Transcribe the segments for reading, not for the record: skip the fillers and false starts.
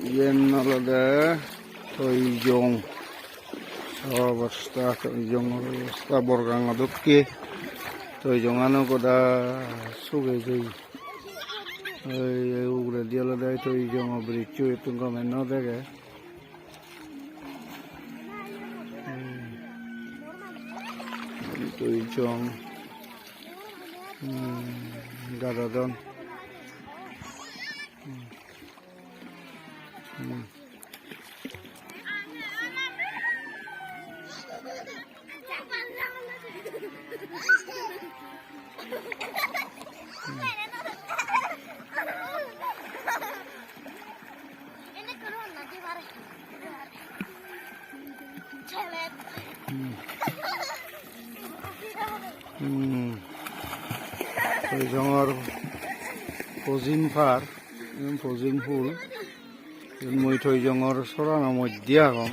Yen olode toijong অবস্থা toijong অবস্থা borgang adukke toijong ano koda suge jei ugure di olode toijong obrichu itong komen no dege toijong gadadon toijongor pojim phar pojim phul moi toijongor soranga moddhe agon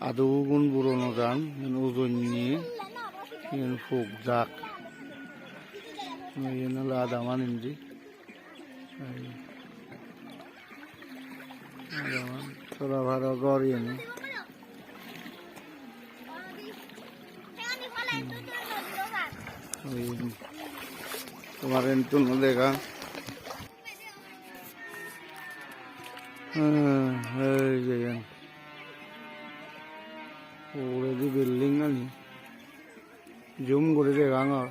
adugun burono gan ojon niye fuk jak yen holo adaman indi adaman sora bharo gor yene তোমার এন্টু না দেখা ওরে দি building আনি zoom করে দেখা আমার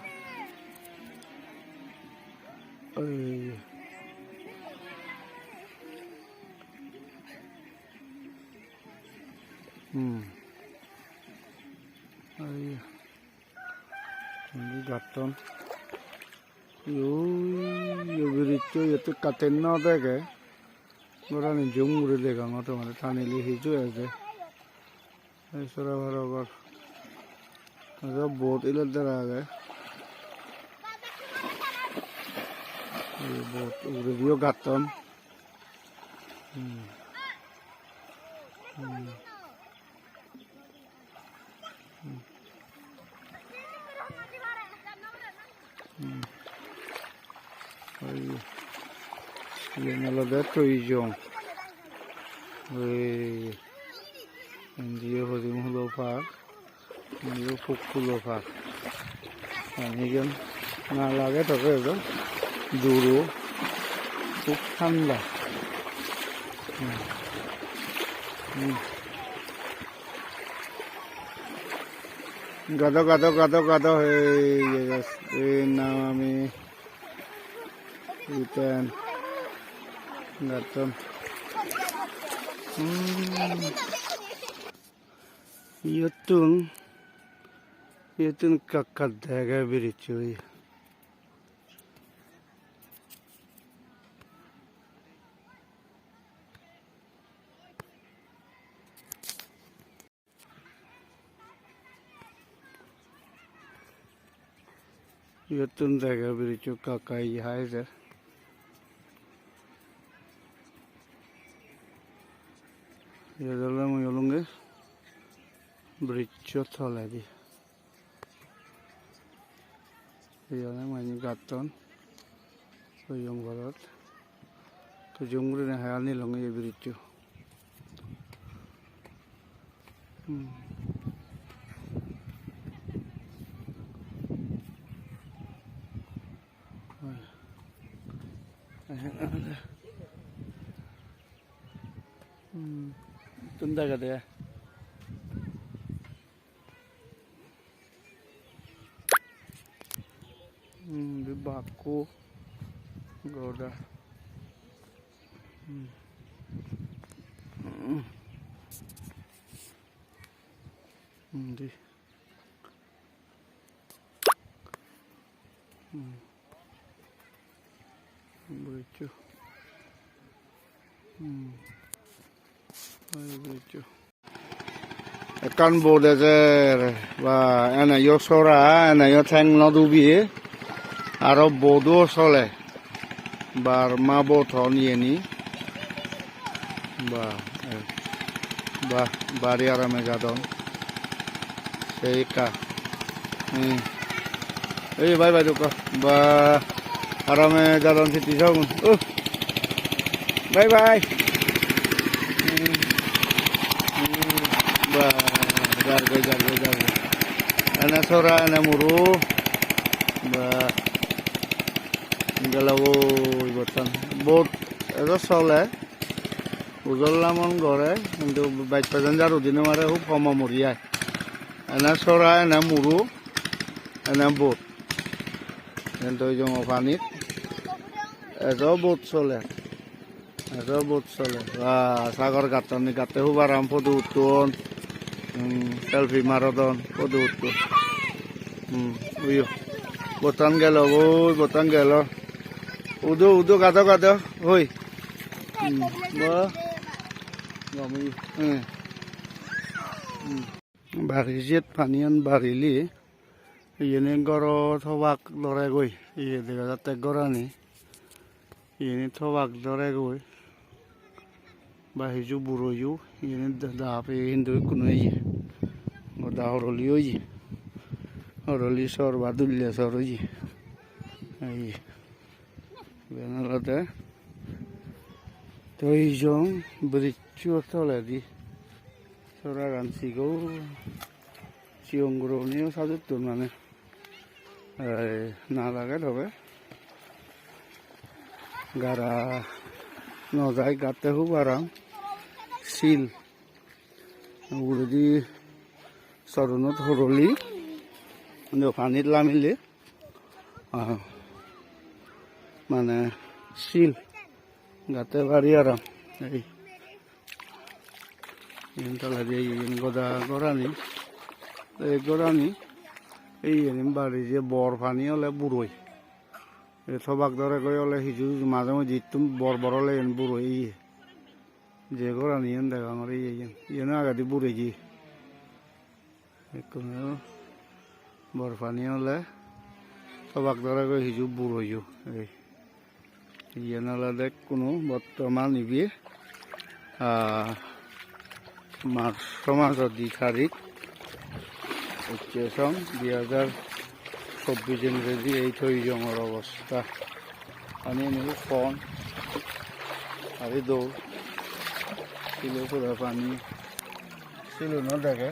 gaton yo biricho yetu katen no dege gorani jum gure dega ngoto mane tanili hiju ase ei sora barabar aja bot ile dara age ei bot ure dio gaton Yan olode toijong endiyo hojim hulo phar endiyo fuk hulo phar anigen na lage toke edo duro খুব ঠান্ডা গাদো গাদো গাদো গাদো হয়ে গেছে এই নাম আমি ikan gaton yutun kakak daga birichu yutun daga birichu kakai haiser Yadalam yolunge bridge tholadi. Yana mani gaton. So yung barat. To jungre na hayani longe ye bridge. Tunda gade di baku goda di bericu Ekan bodezer ba ena yo sora ena yo thang no dubi aro bodo sole bar ma bo thon yeni ba bari ara megadon sei ka ei bye bye duko ba আরামে যাদন city সব bye bye jargo ana sora ana muru ba galawo botan bot eso sole ujol lamon gore কিন্তু 22 jaru dine mare খুব কম মরিয়া ana sora ana muru ana bot কিন্তু এই যে পানিত eso bot sole সাগর গাতনি গাতে হুবারাম photo উঠুন সেলফি মারদন ফটো উঠুন we বোতান গেল ওই বোতান গেল উদু উদু গাদো গাদো হই বারিজিত পানিয়ান বারিলি ইয়েনে গর থবাক লড়াই গই ইয়ে দেখা যাতে গরানি ইয়েনে থবাক লড়াই গই bahiju buroyu ini dah apa Hindu kuno aja, dah oroli aja, oroli sor badulnya sor aja, ayi, benar ada, tu hijau bericu atau lagi, sorangan sigo, siung guruni satu tu mana, nala kan apa, gara nozai gate hu barang. শিল উড়ি চৰণত সৰলি পানীত নামিলে মানে শিল গাতে বাড়ি আরাম এই তলাদি গদা গরানি এই গরানি এই বাড়ি যে বর পানি হলে বুড়োই থবাক ধরে গৈ হলে সিজু মাজে মাজে যিটো বৰ বৰলে বুড়োই যে গরানি দেখা আমার ইয়ে না আগাদি বুড়ে গি কোনো বরফানি হলে সবাক ধরা গৈ সিজু বুড়ো এই ইয়ে নালে দেখ কোনো বর্তমান ইবি মার্চ 2 তারিখ 2024 ইংরেজি এই থই জঙর অবস্থা আমি নিল ফোন আর দৌড় Silo sudah pani, silo nada ke?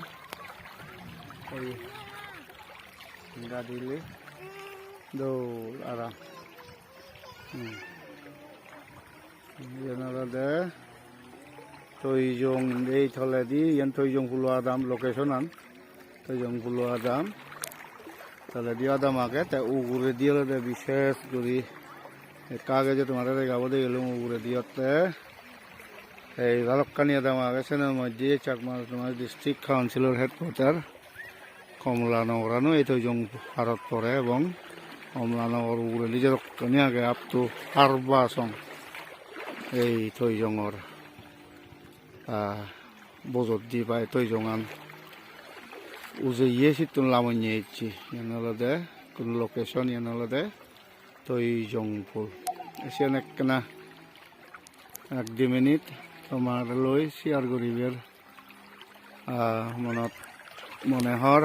Oh, enggak dile, do arah. Yang ada, toy jong deh thaladi, yang toy jong Pulau Adam locationan, toy jong Pulau Adam, thaladi Adam aja, tapi ugur dia ada bisnis duri, kagak aja tuh ada gak boleh gelung ugur dia teh. এই ভালকানি আদাম আগেছেনের মধ্যে চাকমা তোমার district councillor headquarter কমলানগরানো এই তৈজং ভারত পড়ে এবং কমলানগর উড়ে নিজের কানি আগে আপ টু হারবাসং এই তৈজঙর বজত দি পায় তৈজঙান উজে ইয়ে সিতুন লামনিয়ে ইচ্ছি ইয়ানলদে কোন লোকেশন ইয়ানলদে তৈজংপুর এসে না 1-2 মিনিট তোমার লৈ শেয়ার করিবের মনত মনে হর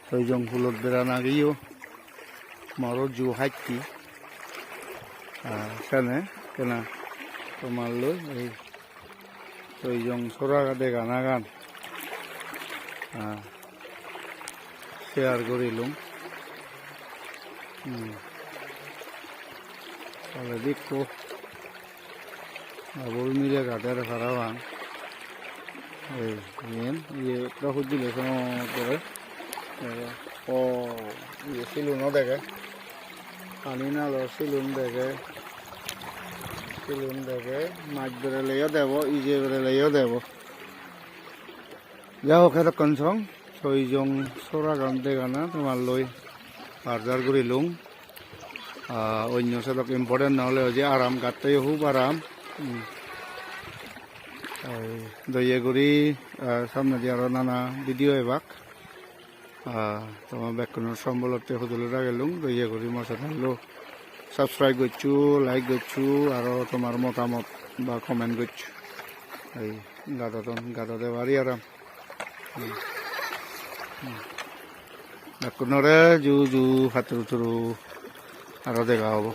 তৈজং ফুলত বেড়া নাগিও মরো জু হাইতি সেনে কেনা তোমার লৈ এই তৈজং সরা গাদে গানা গান শেয়ার করিলুম তাহলে দেখো Abul milia kadar karawan, ये प्रहुत दिले सोनो करे, ये सिलुन होते के, पानी ना लो सिलुन देके, माच बरे ले यों देवो, इजे बरे ले यों देवो, जाओ खेत कंसों, सोई जोंग सोरा गंदे गाना, तुम्हारे लोई बाजार गुरी लूं, अन्य से तो इम्पोर्टेंट ना ले होजे आराम करते हो आराम দইয়াগুড়ি সামনে দিয়ে আরো নানা ভিডিও এবাক তোমার ব্যাকরণের সম্বলতে হুদুলরা গেলুম দইয়াগুড়ি মশা থাকলো সাবস্ক্রাইব করছু লাইক করছু আরো তোমার মতামত বা কমেন্ট করছু এই গাদাতে বাড়ি আরাম ব্যাকরণরে জু হাতুরু আরও দেখা হবো।